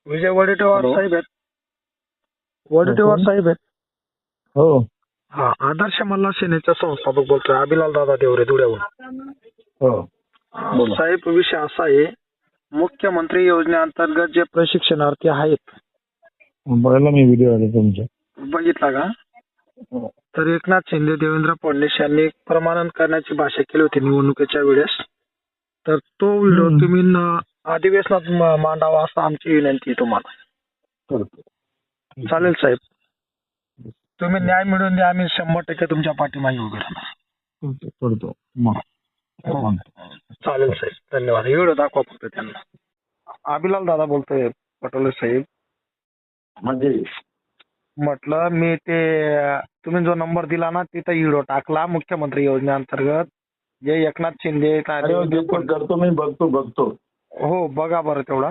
विजय Wadettiwar hello. साहेब आहेत. वडेट्टीवार कोण? साहेब आहेत. हो हा, आदर्श मल्हार सेनेचा संस्थापक बोलतोय, अभिलाल दादा देवरे धुळ्याहून. हो बोला. साहेब, विषय असा आहे, मुख्यमंत्री योजनेअंतर्गत जे प्रशिक्षणार्थी आहेत, बघायला मी व्हिडिओ आले तुमचे. बघितला का? हो. तर एकनाथ शिंदे, देवेंद्र फडणवीस यांनी प्रमाणन करण्याची भाषा केली होती निवडणुकीच्या वेळेस. तर तो व्हिडिओ तुम्ही अधिवेशनात मांडावा असं आमची विनंती आहे तुम्हाला. करतो. चालेल साहेब, तुम्ही न्याय मिळवून द्या, आम्ही 100% तुमच्या पाठीमागे उभे राहणार. करतो मग. हो. चालेल साहेब, धन्यवाद. व्हिडिओ दाखवा फक्त त्यांना. अभिलाल दादा बोलतोय, पटोले साहेब. म्हणजे म्हटलं मी ते तुम्ही जो नंबर दिला ना तिथं व्हिडिओ टाकला मुख्यमंत्री योजनेअंतर्गत जे एकनाथ शिंदे करतो मी. बघतो. हो, बघा बरं तेवढा.